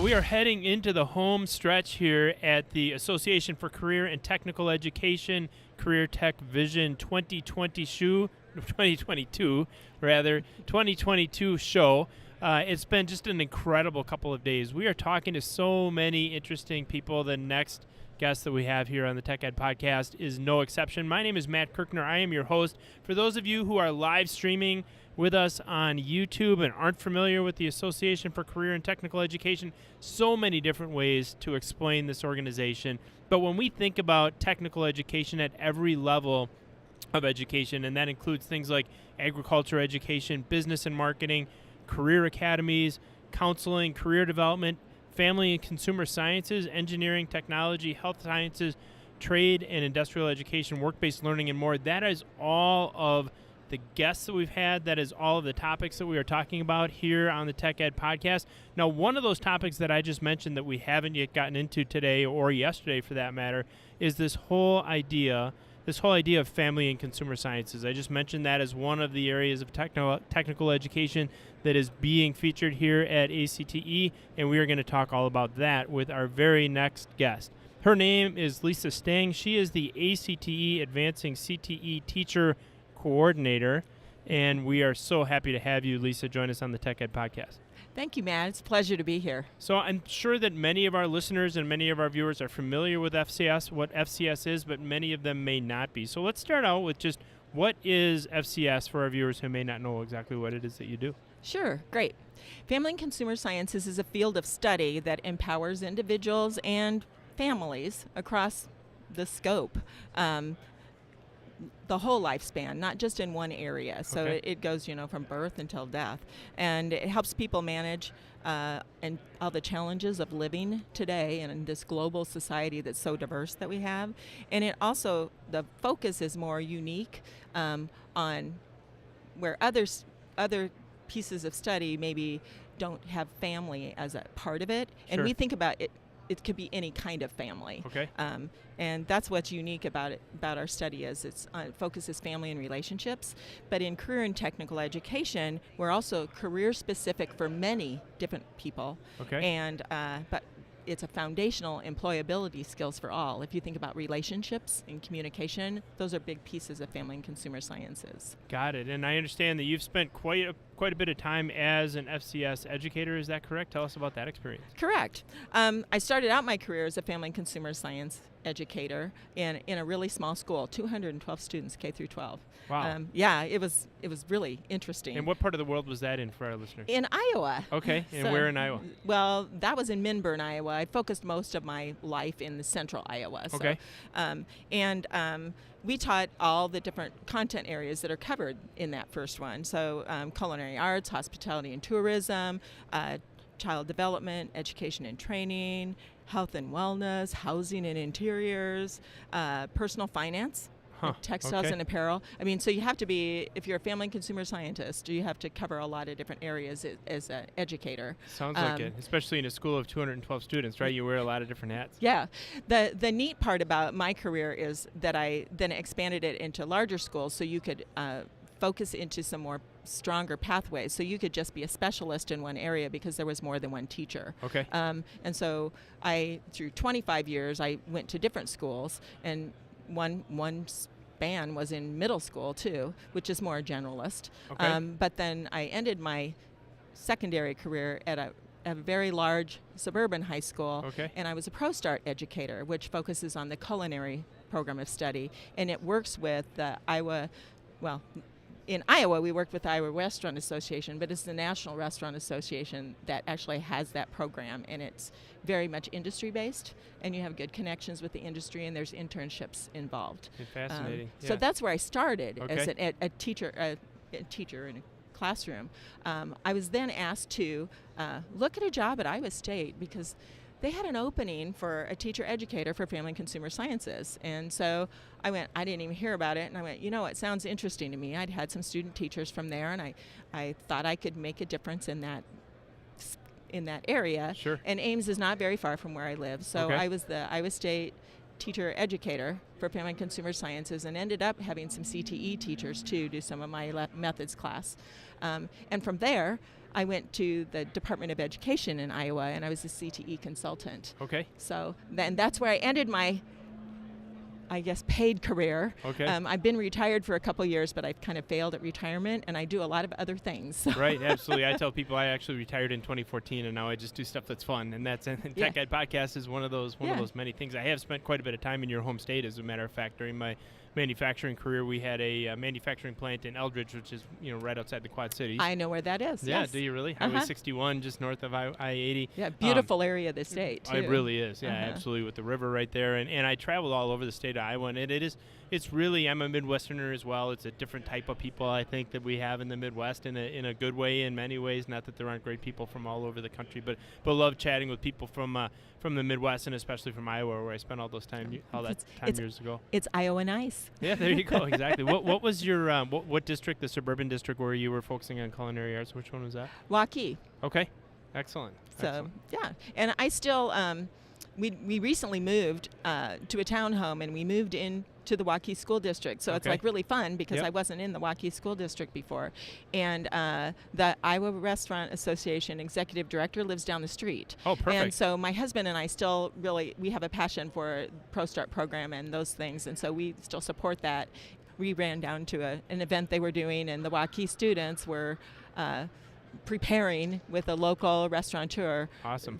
Well, we are heading into the home stretch here at the Association for Career and Technical Education CareerTech Vision 2022 show. It's been just an incredible couple of days. We are talking to so many interesting people. The next guest that we have here on the Tech Ed Podcast is no exception. My name is Matt Kirkner. I am your host. For those of you who are live streaming with us on YouTube and aren't familiar with the Association for Career and Technical Education, so many different ways to explain this organization. But when we think about technical education at every level of education, and that includes things like agriculture education, business and marketing, career academies, counseling, career development, family and consumer sciences, engineering, technology, health sciences, trade and industrial education, work-based learning, and more, that is all of the guests that we've had. That is all of the topics that we are talking about here on the Tech Ed Podcast. Now, one of those topics that I just mentioned that we haven't yet gotten into today, or yesterday for that matter, is this whole idea of family and consumer sciences. I just mentioned that as one of the areas of technical education that is being featured here at ACTE, and we are going to talk all about that with our very next guest. Her name is Lisa Stange. She is the ACTE Advancing CTE Teacher Coordinator, and we are so happy to have you, Lisa, join us on the Tech Ed Podcast. Thank you, Matt. It's a pleasure to be here. So I'm sure that many of our listeners and many of our viewers are familiar with FCS, what FCS is, but many of them may not be. So let's start out with just what is FCS for our viewers who may not know exactly what it is that you do. Sure, great. Family and Consumer Sciences is a field of study that empowers individuals and families across the scope. The whole lifespan, not just in one area. So Okay. it goes, from birth until death. And it helps people manage and all the challenges of living today in this global society that's so diverse that we have. And it also, the focus is more unique on where other pieces of study maybe don't have family as a part of it. And Sure. we think about it. It could be any kind of family. Okay. And that's what's unique about our study is it focuses family and relationships. But in career and technical education, we're also career specific for many different people. Okay. And but it's a foundational employability skills for all. If you think about relationships and communication, those are big pieces of family and consumer sciences. Got it. And I understand that you've spent quite a bit of time as an FCS educator. Is that correct? Tell us about that experience. Correct. I started out my career as a family and consumer science educator in a really small school, 212 students, K through 12. Wow. Yeah, it was really interesting. And what part of the world was that in for our listeners? In Iowa. Okay. And where in Iowa? Well, that was in Minburn, Iowa. I focused most of my life in the central Iowa. So, Okay. We taught all the different content areas that are covered in that first one. So culinary arts, hospitality and tourism, child development, education and training, health and wellness, housing and interiors, personal finance, textiles okay. and apparel. I mean, so you have to be, if you're a family and consumer scientist, you have to cover a lot of different areas as an educator. Sounds like it, especially in a school of 212 students, right? You wear a lot of different hats. Yeah. The neat part about my career is that I then expanded it into larger schools so you could focus into some more stronger pathways. So you could just be a specialist in one area because there was more than one teacher. Okay. And so through 25 years, I went to different schools, and one span was in middle school too, which is more generalist. Okay. But then I ended my secondary career at a very large suburban high school, Okay. and I was a ProStart educator, which focuses on the culinary program of study, and it works with the in Iowa, we worked with the Iowa Restaurant Association, but it's the National Restaurant Association that actually has that program, and it's very much industry-based, and you have good connections with the industry, and there's internships involved. Fascinating. So that's where I started as Okay. a teacher in a classroom. I was then asked to look at a job at Iowa State because they had an opening for a teacher educator for family and consumer sciences. And so I didn't even hear about it, and I went, it sounds interesting to me. I'd had some student teachers from there, and I thought I could make a difference in that area. Sure. And Ames is not very far from where I live. So Okay. I was the Iowa State teacher educator for family and consumer sciences, and ended up having some CTE teachers too do some of my methods class. And from there, I went to the Department of Education in Iowa, and I was a CTE consultant. Okay. So then that's where I ended my, I guess, paid career. Okay. I've been retired for a couple years, but I've kind of failed at retirement, and I do a lot of other things. Right, absolutely. I tell people I actually retired in 2014, and now I just do stuff that's fun, and that's and Tech Ed Podcast is one of those many things. I have spent quite a bit of time in your home state, as a matter of fact. During my manufacturing career, we had a manufacturing plant in Eldridge, which is right outside the Quad Cities. I know where that is. Yeah, yes. do you really? Highway 61, just north of I-80. Yeah, beautiful area of the state, too. It really is, yeah, absolutely, with the river right there. And I traveled all over the state of Iowa, and it's really, I'm a Midwesterner as well. It's a different type of people, I think, that we have in the Midwest in a good way in many ways. Not that there aren't great people from all over the country, but love chatting with people from the Midwest, and especially from Iowa, where I spent all that time years ago. It's Iowa nice. Yeah, there you go, exactly. What was your, what district, the suburban district where you were focusing on culinary arts? Which one was that? Waukee. Okay, excellent. So, yeah, and I still, we recently moved to a townhome, and we moved in to the Waukee School District. So it's like really fun because I wasn't in the Waukee School District before. And the Iowa Restaurant Association executive director lives down the street. Oh, perfect. And so my husband and I still we have a passion for Pro Start program and those things. And so we still support that. We ran down to an event they were doing, and the Waukee students were preparing with a local restaurateur. Awesome.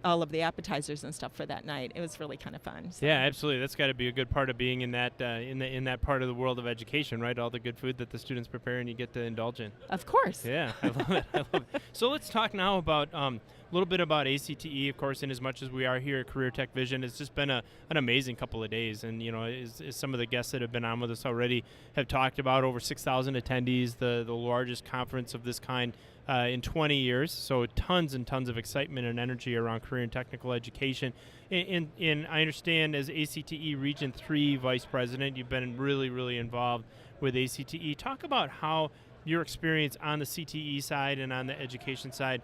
All of the appetizers and stuff for that night. It was really kind of fun. So. Yeah, absolutely. That's got to be a good part of being in that in that part of the world of education, right? All the good food that the students prepare and you get to indulge in. Of course. Yeah, I love it. I love it. So let's talk now about a little bit about ACTE, of course, in as much as we are here at CareerTech Vision. It's just been an amazing couple of days, and as some of the guests that have been on with us already have talked about, over 6,000 attendees, the largest conference of this kind in 20 years. So tons and tons of excitement and energy around career and technical education. And I understand, as ACTE Region 3 Vice President, you've been really, really involved with ACTE. Talk about how your experience on the CTE side and on the education side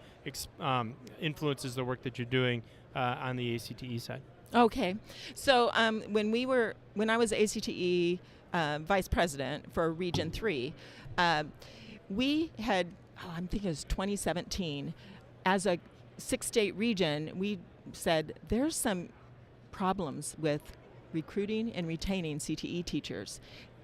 influences the work that you're doing on the ACTE side. Okay. So when I was ACTE Vice President for Region 3, we had, I'm thinking it was 2017, as a 6-state region, we said there's some problems with recruiting and retaining CTE teachers.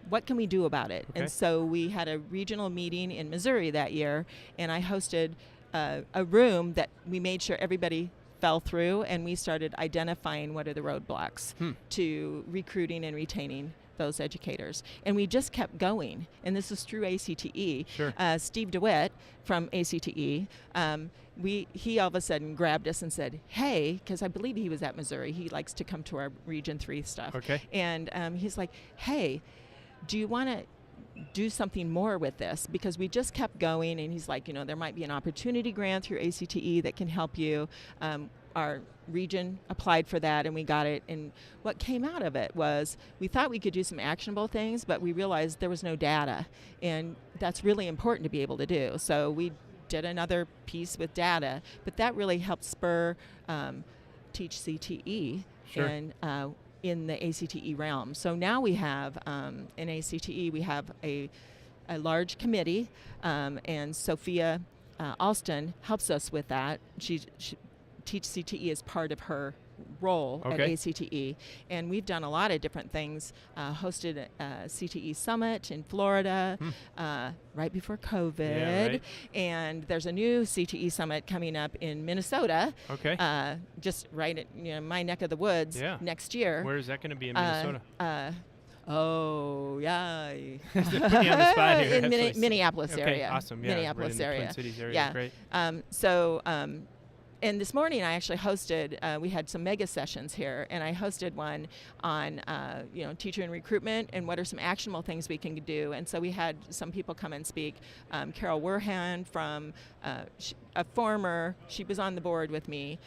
What can we do about it? Okay. And so we had a regional meeting in Missouri that year, and I hosted a room that we made sure everybody fell through, and we started identifying what are the roadblocks to recruiting and retaining those educators. And we just kept going, and this is through ACTE. Sure. Steve DeWitt from ACTE, he all of a sudden grabbed us and said, hey, because I believe he was at Missouri, he likes to come to our Region 3 stuff. Okay. And he's like, hey, do you want to do something more with this? Because we just kept going, and he's like, there might be an opportunity grant through ACTE that can help you. Our region applied for that, and we got it. And what came out of it was we thought we could do some actionable things, but we realized there was no data, and that's really important to be able to do. So we did another piece with data, but that really helped spur Teach CTE. Sure. And in the ACTE realm. So now we have, in ACTE, we have a large committee, and Sophia Alston helps us with that. She Teach CTE is part of her role at ACTE, and we've done a lot of different things. Hosted a CTE summit in Florida right before COVID, right. And there's a new CTE summit coming up in Minnesota. Okay. Just right at my neck of the woods next year. Where is that going to be in Minnesota? Oh, yeah. Put you on the spot here. In Minneapolis area. Okay, awesome. Yeah, Minneapolis right in area. The Twin Cities area. Yeah. Great. And this morning I actually hosted, we had some mega sessions here, and I hosted one on, teacher and recruitment and what are some actionable things we can do. And so we had some people come and speak. Carol Werhan from she was on the board with me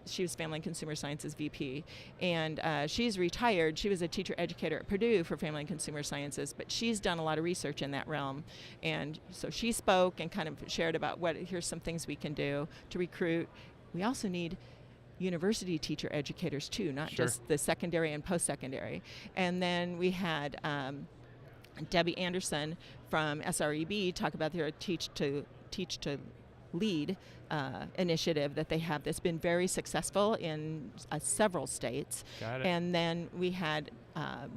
she was Family and Consumer Sciences VP, and she's retired. She was a teacher educator at Purdue for Family and Consumer Sciences, but she's done a lot of research in that realm. And so she spoke and kind of shared about here's some things we can do to recruit. We also need university teacher educators too, not just the secondary and post-secondary. And then we had Debbie Anderson from SREB talk about their Teach to Teach to Lead initiative that they have that's been very successful in several states. Got it. And then we had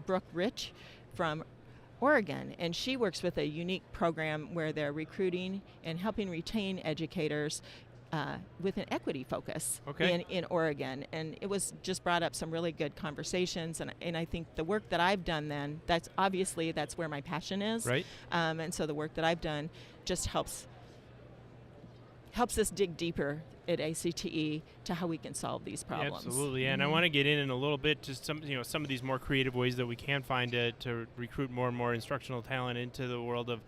Brooke Rich from Oregon, and she works with a unique program where they're recruiting and helping retain educators with an equity focus in Oregon. And it was just brought up some really good conversations, and I think the work that I've done then, that's where my passion is. Right. And so the work that I've done just helps us dig deeper at ACTE to how we can solve these problems. Absolutely, and I want to get in a little bit just some of these more creative ways that we can find to recruit more and more instructional talent into the world of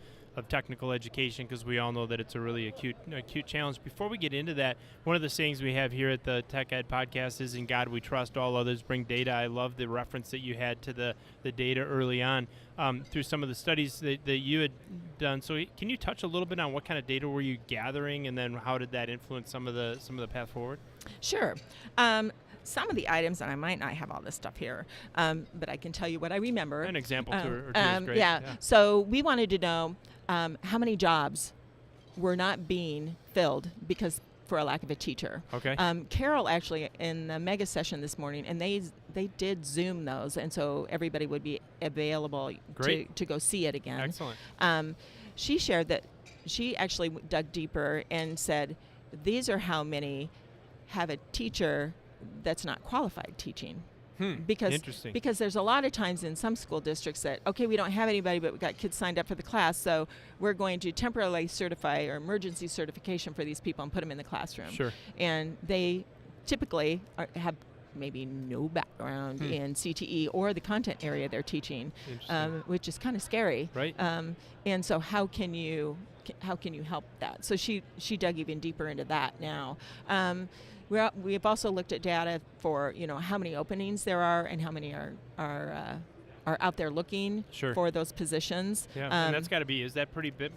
technical education, because we all know that it's a really acute challenge. Before we get into that, one of the sayings we have here at the Tech Ed Podcast is, "In God we trust, all others bring data." I love the reference that you had to the data early on through some of the studies that you had done. So can you touch a little bit on what kind of data were you gathering, and then how did that influence some of the path forward? Sure. Some of the items, and I might not have all this stuff here, but I can tell you what I remember. An example or two is great. Yeah. So we wanted to know how many jobs were not being filled because for a lack of a teacher. Okay. Carol actually in the mega session this morning, and they did Zoom those, and so everybody would be available to go see it again. Excellent. She shared that she actually dug deeper and said these are how many have a teacher that's not qualified teaching. Interesting. Because there's a lot of times in some school districts that, okay, we don't have anybody, but we got kids signed up for the class, so we're going to temporarily certify or emergency certification for these people and put them in the classroom. Sure. And they typically have maybe no background in CTE or the content area they're teaching, which is kind of scary. Right. And so how can you help that? So she dug even deeper into that now. We've also looked at data for how many openings there are and how many are out there looking for those positions. Yeah, and that's got to be, is that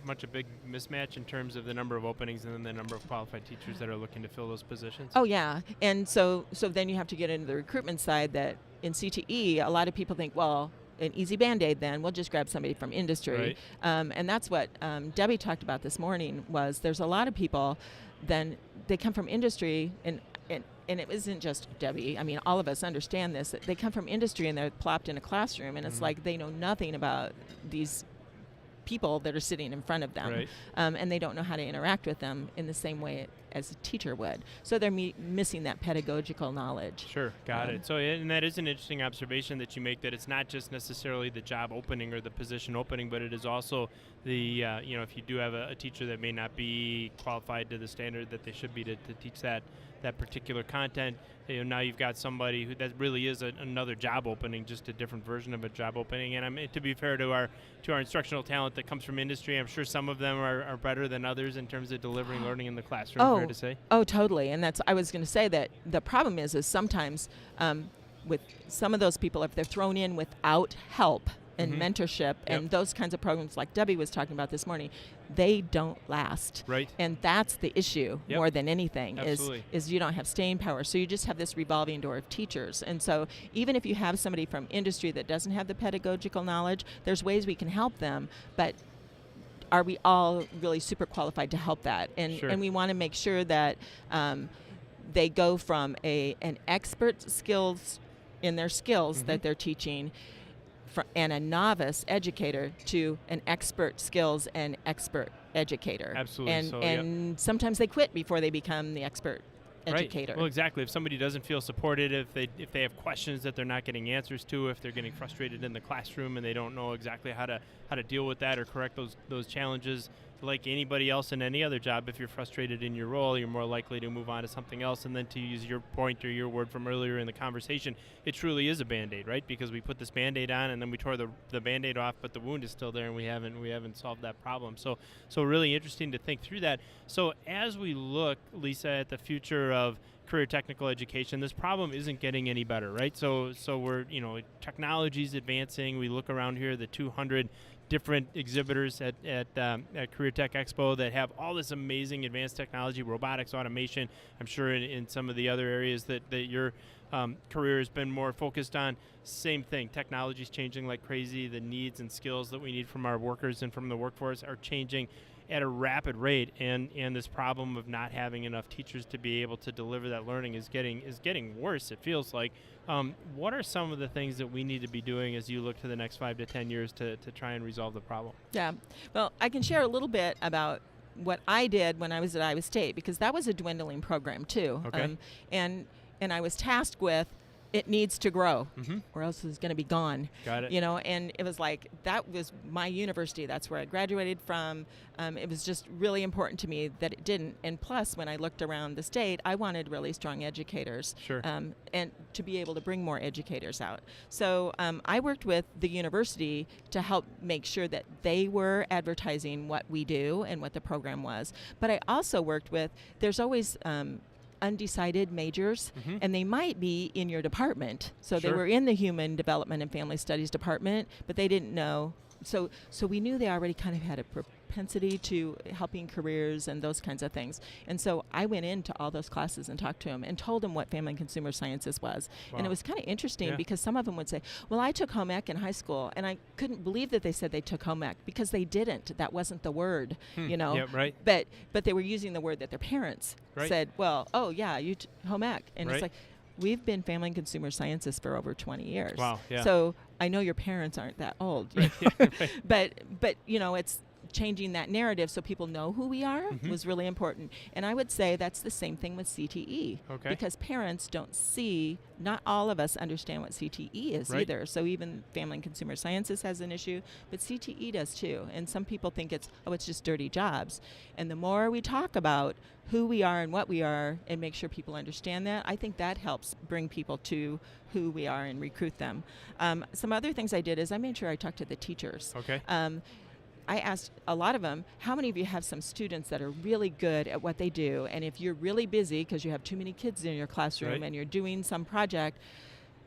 much a big mismatch in terms of the number of openings and then the number of qualified teachers that are looking to fill those positions? Oh yeah, and so then you have to get into the recruitment side that in CTE, a lot of people think, well, an easy Band-Aid then, we'll just grab somebody from industry. Right. And that's what Debbie talked about this morning, was there's a lot of people, then they come from industry, and it isn't just Debbie, I mean all of us understand this, that they come from industry and they're plopped in a classroom, and it's like they know nothing about these people that are sitting in front of them. Right. And they don't know how to interact with them in the same way as a teacher would. So they're missing that pedagogical knowledge. Sure, got it. So, and that is an interesting observation that you make, that it's not just necessarily the job opening or the position opening, but it is also the, if you do have a teacher that may not be qualified to the standard that they should be to teach that particular content, now you've got somebody that really is another job opening, just a different version of a job opening. And to be fair to our instructional talent that comes from industry, I'm sure some of them are better than others in terms of delivering learning in the classroom. Fair to say? Oh, totally. And I was going to say that the problem is sometimes with some of those people, if they're thrown in without help and mentorship and those kinds of programs like Debbie was talking about this morning, they don't last. Right. And that's the issue more than anything. Absolutely. is you don't have staying power. So you just have this revolving door of teachers. And so even if you have somebody from industry that doesn't have the pedagogical knowledge, there's ways we can help them, but are we all really super qualified to help that? And we want to make sure that they go from an expert skills in their skills that they're teaching and a novice educator to an expert skills and expert educator. Absolutely. And sometimes they quit before they become the expert educator. Right. Well, exactly. If somebody doesn't feel supported, if they have questions that they're not getting answers to, if they're getting frustrated in the classroom and they don't know exactly how to deal with that or correct those challenges, like anybody else in any other job, if you're frustrated in your role, you're more likely to move on to something else. And then, to use your point or your word from earlier in the conversation, it truly is a Band-Aid, right? Because we put this Band-Aid on and then we tore the Band-Aid off, but the wound is still there, and we haven't solved that problem. So really interesting to think through that. So as we look, Lisa, at the future of career technical education, this problem isn't getting any better, right? So we're, technology's advancing. We look around here, the 200 different exhibitors at CareerTech Expo that have all this amazing advanced technology, robotics, automation. I'm sure in some of the other areas that your career has been more focused on, same thing. Technology's changing like crazy. The needs and skills that we need from our workers and from the workforce are changing. at a rapid rate, and this problem of not having enough teachers to be able to deliver that learning is getting worse, it feels like. What are some of the things that we need to be doing as you look to the next 5 to 10 years to try and resolve the problem? Yeah, well, I can share a little bit about what I did when I was at Iowa State, because that was a dwindling program too. Okay. And I was tasked with, it needs to grow, Mm-hmm. or else it's going to be gone. Got it. You know, and it was like, that was my university. That's where I graduated from. It was just really important to me that it didn't. And plus, when I looked around the state, I wanted really strong educators. Sure. And to be able to bring more educators out. So I worked with the university to help make sure that they were advertising what we do and what the program was. But I also worked with, there's always undecided majors, Mm-hmm. and they might be in your department. So they Sure. were in the Human Development and Family Studies department, but they didn't know. So we knew they already kind of had a propensity to helping careers and those kinds of things. And so I went into all those classes and talked to them and told them what family and consumer sciences was. And it Wow. was kind of interesting Yeah. because some of them would say, well, I took home ec in high school, and I couldn't believe that they said they took home ec, because they didn't. That wasn't the word, you know. Yeah, right. But they were using the word that their parents Right. said, well, oh yeah, you home ec. And Right. it's like, we've been family and consumer sciences for over 20 years. Wow, yeah. So I know your parents aren't that old. you Right, know? yeah, right. But you know, it's changing that narrative so people know who we are Mhm. was really important. And I would say that's the same thing with CTE. Okay. Because parents don't see, not all of us understand what CTE is Right. either. So even family and consumer sciences has an issue, but CTE does too. And some people think it's just dirty jobs. And the more we talk about who we are and what we are and make sure people understand that, I think that helps bring people to who we are and recruit them. Some other things I did is I made sure I talked to the teachers. Okay. I asked a lot of them, how many of you have some students that are really good at what they do? And if you're really busy because you have too many kids in your classroom Right. and you're doing some project,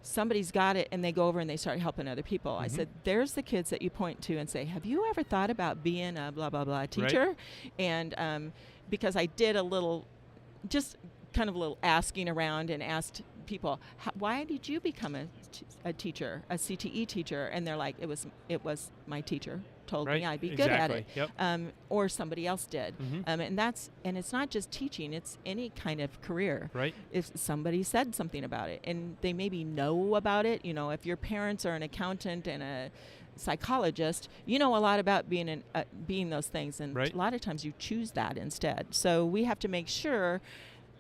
somebody's got it, and they go over and they start helping other people. I Mhm. said, there's the kids that you point to and say, have you ever thought about being a blah, blah, blah teacher? And because I did a little, just kind of a little asking around and asked people, why did you become a teacher, a CTE teacher? And they're like, it was my teacher told Right. me I'd be good at it. Exactly. Yep. Or somebody else did. Mhm. And it's not just teaching, it's any kind of career. Right. If somebody said something about it and they maybe know about it, you know, if your parents are an accountant and a psychologist, you know a lot about being those things, and Right. a lot of times you choose that instead. So we have to make sure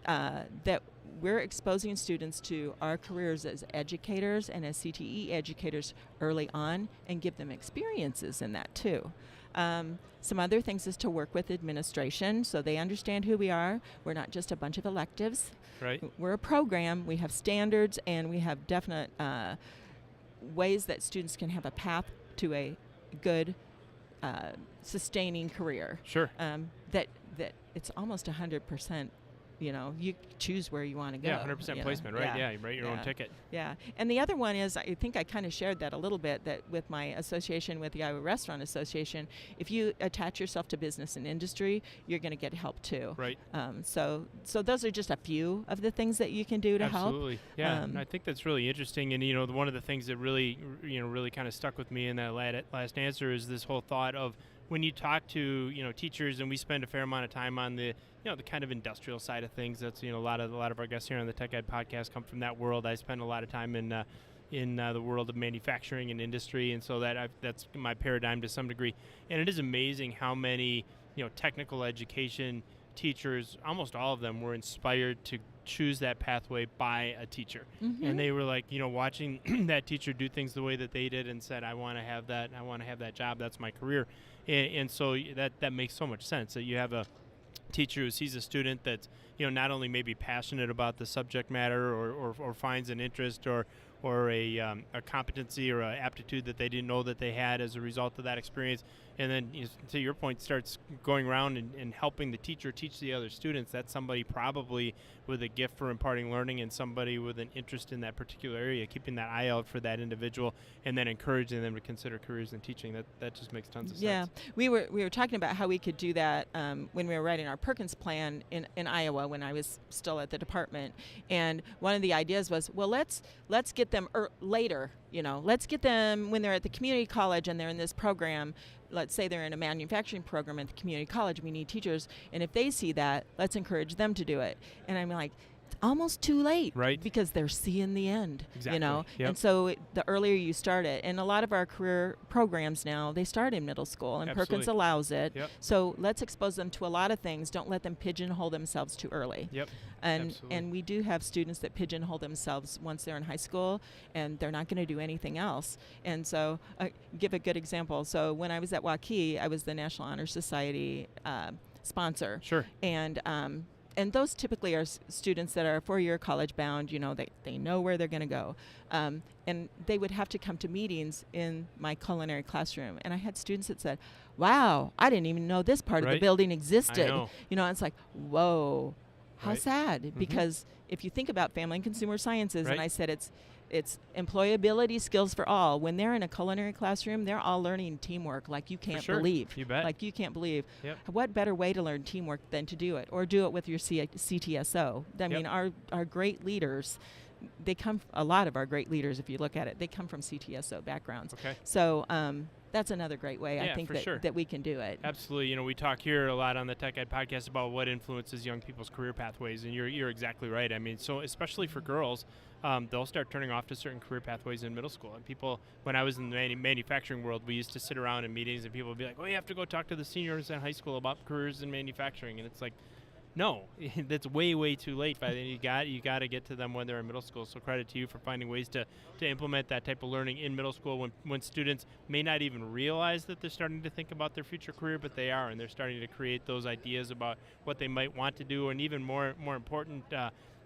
that we're exposing students to our careers as educators and as CTE educators early on, and give them experiences in that too. Some other things is to work with administration so they understand who we are. We're not just a bunch of electives. Right. We're a program. We have standards, and we have definite ways that students can have a path to a good, sustaining career. Sure. That it's almost 100%. You know, you choose where you want to go. Yeah, 100% you know. placement, right? Yeah, you write your own Yeah. ticket. Yeah, and the other one is, I think I kind of shared that a little bit, that with my association with the Iowa Restaurant Association, if you attach yourself to business and industry, you're going to get help too. Right. So those are just a few of the things that you can do to help. Absolutely. Yeah, and I think that's really interesting. And, you know, one of the things that really kind of stuck with me in that last answer is this whole thought of, when you talk to, you know, teachers, and we spend a fair amount of time on the, you know, the kind of industrial side of things. That's, you know, a lot of our guests here on the Tech Ed podcast come from that world. I spend a lot of time in the world of manufacturing and industry, and so that's my paradigm to some degree. And it is amazing how many, you know, technical education teachers, almost all of them, were inspired to choose that pathway by a teacher. Mm-hmm. And they were like, you know, watching that teacher do things the way that they did, and said, I want to have that job, that's my career. And so that makes so much sense, that you have a teacher who sees a student that's, you know, not only maybe passionate about the subject matter, or finds an interest or a competency or an aptitude that they didn't know that they had as a result of that experience, and then, you know, to your point, starts going around and helping the teacher teach the other students. That's somebody probably with a gift for imparting learning, and somebody with an interest in that particular area, keeping that eye out for that individual, and then encouraging them to consider careers in teaching. That just makes tons of sense. Yeah, we were talking about how we could do that when we were writing our Perkins plan in Iowa, when I was still at the department. And one of the ideas was, well, let's get them later. You know, let's get them when they're at the community college and they're in this program. let's say they're in a manufacturing program at the community college, we need teachers, and if they see that, let's encourage them to do it. And I'm like, almost too late, right? Because they're seeing the end, exactly. you know. Yep. And so the earlier you start it, and a lot of our career programs now, they start in middle school, and Absolutely. Perkins allows it. Yep. So let's expose them to a lot of things. Don't let them pigeonhole themselves too early. Yep. And we do have students that pigeonhole themselves once they're in high school, and they're not going to do anything else. And so, give a good example. So when I was at Waukee, I was the National Honor Society sponsor. Sure. And those typically are students that are four-year college bound. You know, they know where they're going to go. And they would have to come to meetings in my culinary classroom. And I had students that said, wow, I didn't even know this part of the building existed. I know. You know, it's like, whoa, how Right. sad. Mm-hmm. Because if you think about family and consumer sciences, Right. and I said it's employability skills for all. When they're in a culinary classroom, they're all learning teamwork like you can't sure. believe. You bet. Like you can't believe. Yep. What better way to learn teamwork than to do it, or do it with your CTSO? I mean, our great leaders, a lot of our great leaders, if you look at it, they come from CTSO backgrounds. Okay. So that's another great way, I think, for sure. that we can do it. Absolutely. You know, we talk here a lot on the Tech Ed podcast about what influences young people's career pathways, and you're exactly right. I mean, so especially for girls, they'll start turning off to certain career pathways in middle school. And people, when I was in the manufacturing world, we used to sit around in meetings, and people would be like, "Oh, you have to go talk to the seniors in high school about careers in manufacturing," and it's like, no, that's way too late. By then, you got to get to them when they're in middle school. So credit to you for finding ways to implement that type of learning in middle school when students may not even realize that they're starting to think about their future career, but they are, and they're starting to create those ideas about what they might want to do, and even more important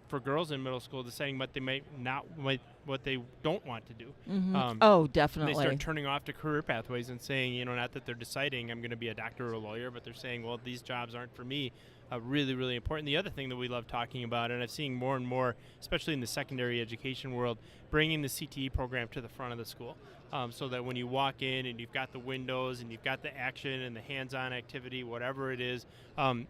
for girls in middle school, deciding what they don't want to do. Mm-hmm. Oh, definitely. They start turning off to career pathways and saying, you know, not that they're deciding I'm going to be a doctor or a lawyer, but they're saying, well, these jobs aren't for me. Really important. The other thing that we love talking about, and I'm seeing more and more, especially in the secondary education world, bringing the CTE program to the front of the school, so that when you walk in and you've got the windows and you've got the action and the hands-on activity, whatever it is,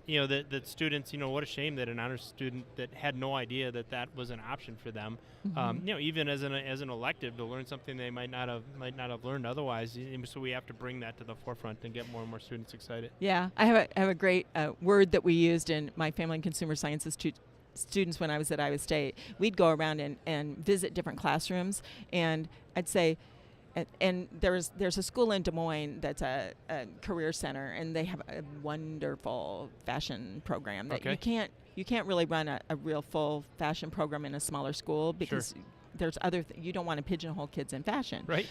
you know, that students, you know, what a shame that an honors student that had no idea that was an option for them, you know, even as an elective, to learn something they might not have learned otherwise. So we have to bring that to the forefront and get more and more students excited. Yeah, I have a great word that we used in my family and consumer sciences students when I was at Iowa State. We'd go around and visit different classrooms, and I'd say, and there's a school in Des Moines that's a career center, and they have a wonderful fashion program that you can't really run a real full fashion program in a smaller school, because there's you don't want to pigeonhole kids in fashion. Right.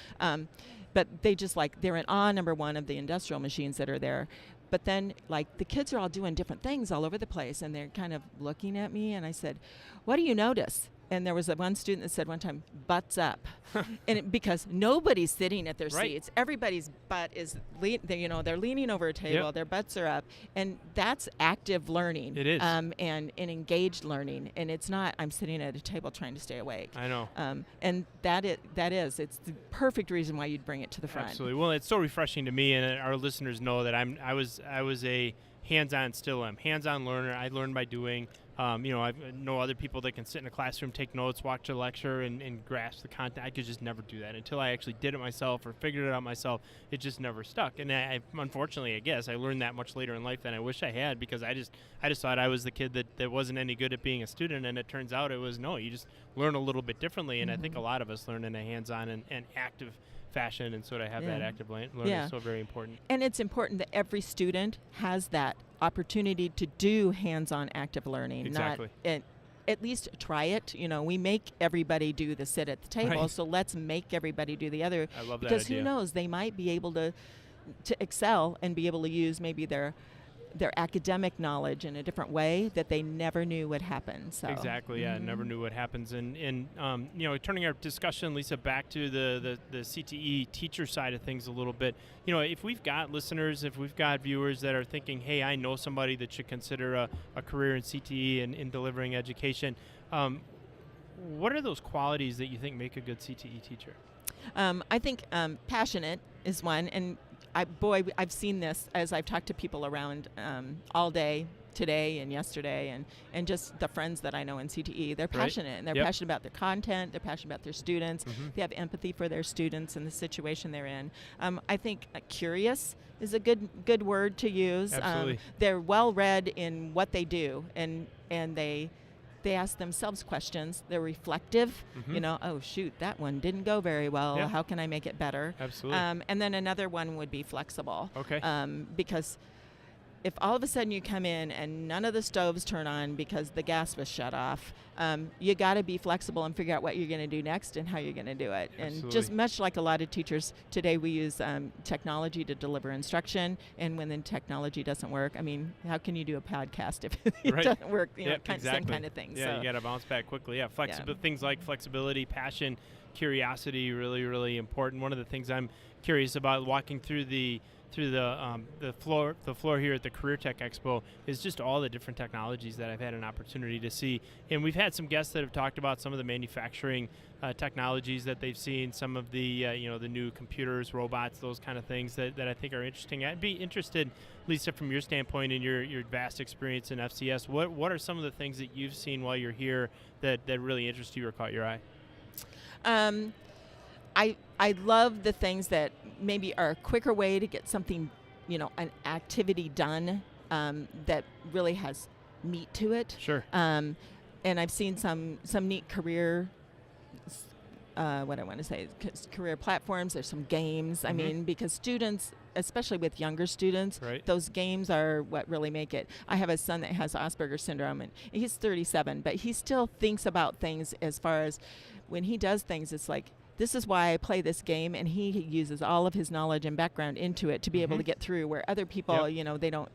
But they're in awe, number one, of the industrial machines that are there. But then, like, the kids are all doing different things all over the place, and they're kind of looking at me, and I said, what do you notice? And there was one student that said one time, butts up. And because nobody's sitting at their seats. Everybody's butt is, they're leaning over a table, their butts are up. And that's active learning. It is. And engaged learning. And it's not, I'm sitting at a table trying to stay awake. I know. And it's the perfect reason why you'd bring it to the front. Absolutely. Well, it's so refreshing to me, and our listeners know that I was a hands-on, still am hands-on learner. I learn by doing. You know, I know other people that can sit in a classroom, take notes, watch a lecture, and grasp the content. I could just never do that until I actually did it myself or figured it out myself. It just never stuck. And unfortunately, I guess I learned that much later in life than I wish I had, because I just thought I was the kid that wasn't any good at being a student, and it turns out it was no. You just learn a little bit differently, and I think a lot of us learn in a hands-on and active fashion, and sort of have that active learning is so very important. And it's important that every student has that opportunity to do hands-on active learning. Exactly. At least try it. You know, we make everybody do the sit at the table, so let's make everybody do the other. I love that because idea. who knows, they might be able to excel and be able to use maybe their academic knowledge in a different way that they never knew would happen. So exactly, never knew what happens. And you know, turning our discussion, Lisa, back to the CTE teacher side of things a little bit. You know, if we've got listeners, if we've got viewers that are thinking, hey, I know somebody that should consider a career in CTE and in delivering education, what are those qualities that you think make a good CTE teacher? I think passionate is one, and I've seen this as I've talked to people around all day today and yesterday, and just the friends that I know in CTE. They're Right. passionate, and they're Yep. passionate about their content. They're passionate about their students. Mhm. They have empathy for their students and the situation they're in. I think curious is a good word to use. Absolutely. They're well read in what they do, and they ask themselves questions. They're reflective. Mhm. Oh shoot, that one didn't go very well. Yeah. How can I make it better? Absolutely. And then another one would be flexible. Okay. Because if all of a sudden you come in and none of the stoves turn on because the gas was shut off, you got to be flexible and figure out what you're going to do next and how you're going to do it. And just Absolutely. much like a lot of teachers today, we use technology to deliver instruction. And when the technology doesn't work, how can you do a podcast if it Right. doesn't work? Yep, Same exactly. kind of thing. Yeah, So, you got to bounce back quickly. Yeah, things like flexibility, passion, curiosity, really, really important. One of the things I'm curious about walking through the floor here at the CareerTech Expo is just all the different technologies that I've had an opportunity to see. And we've had some guests that have talked about some of the manufacturing technologies that they've seen, some of the the new computers, robots, those kind of things that I think are interesting. I'd be interested, Lisa, from your standpoint and your vast experience in FCS, what are some of the things that you've seen while you're here that really interest you or caught your eye? I love the things that maybe are a quicker way to get something, an activity done that really has meat to it. Sure. And I've seen some neat career, career platforms. There's some games. Mhm. Because students, especially with younger students, Right. those games are what really make it. I have a son that has Asperger's syndrome, and he's 37, but he still thinks about things as far as when he does things, it's like, this is why I play this game, and he uses all of his knowledge and background into it to be able to Mhm. get through, where other people, Yep. They don't,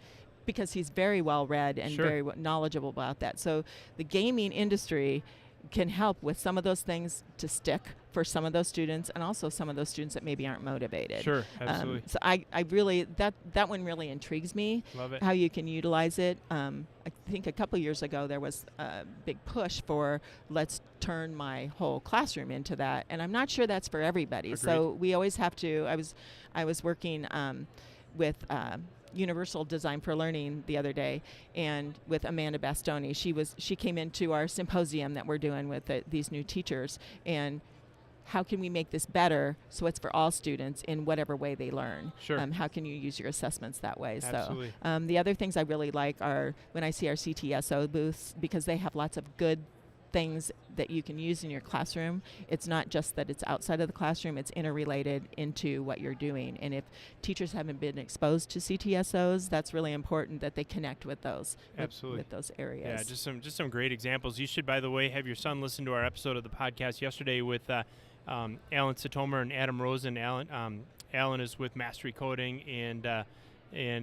because he's very well read and Sure. very knowledgeable about that. So the gaming industry can help with some of those things to stick for some of those students, and also some of those students that maybe aren't motivated. Sure, absolutely. So I really, that one really intrigues me, Love it. how you can utilize it. I think a couple years ago there was a big push for let's turn my whole classroom into that, and I'm not sure that's for everybody. So we always have to. I was working with Universal Design for Learning the other day, and with Amanda Bastoni. She came into our symposium that we're doing with these new teachers, and how can we make this better so it's for all students in whatever way they learn? Sure. How can you use your assessments that way? Absolutely. So the other things I really like are when I see our CTSO booths, because they have lots of good things that you can use in your classroom. It's not just that it's outside of the classroom, it's interrelated into what you're doing. And if teachers haven't been exposed to CTSOs, that's really important that they connect with those. Absolutely. With those areas. Yeah, just some great examples. You should, by the way, have your son listen to our episode of the podcast yesterday with Alan Sitomer and Adam Rosen. Alan is with Mastery Coding, and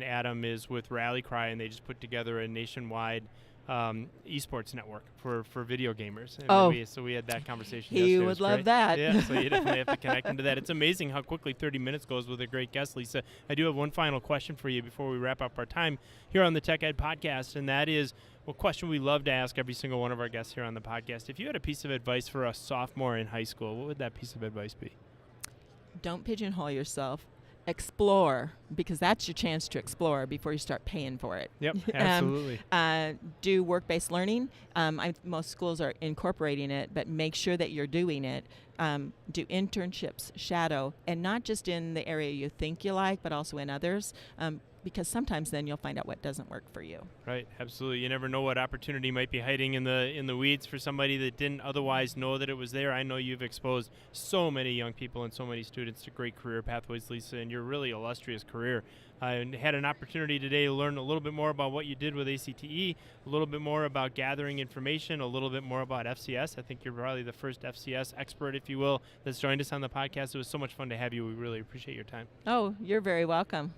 Adam is with Rally Cry, and they just put together a nationwide esports network for video gamers. And so we had that conversation yesterday. He It would was love great. that. Yeah, so you definitely have to connect him to that. It's amazing how quickly 30 minutes goes with a great guest, Lisa. I do have one final question for you before we wrap up our time here on the Tech Ed Podcast, and that is a question we love to ask every single one of our guests here on the podcast. If you had a piece of advice for a sophomore in high school, what would that piece of advice be? Don't pigeonhole yourself. Explore, because that's your chance to explore before you start paying for it. Yep, absolutely. Do work-based learning. Most schools are incorporating it, but make sure that you're doing it. Do internships, shadow, and not just in the area you think you like, but also in others, because sometimes then you'll find out what doesn't work for you. Right, absolutely. You never know what opportunity might be hiding in the weeds for somebody that didn't otherwise know that it was there. I know you've exposed so many young people and so many students to great career pathways, Lisa, and your really illustrious career. I had an opportunity today to learn a little bit more about what you did with ACTE, a little bit more about gathering information, a little bit more about FCS. I think you're probably the first FCS expert, if you will, that's joined us on the podcast. It was so much fun to have you. We really appreciate your time. Oh, you're very welcome.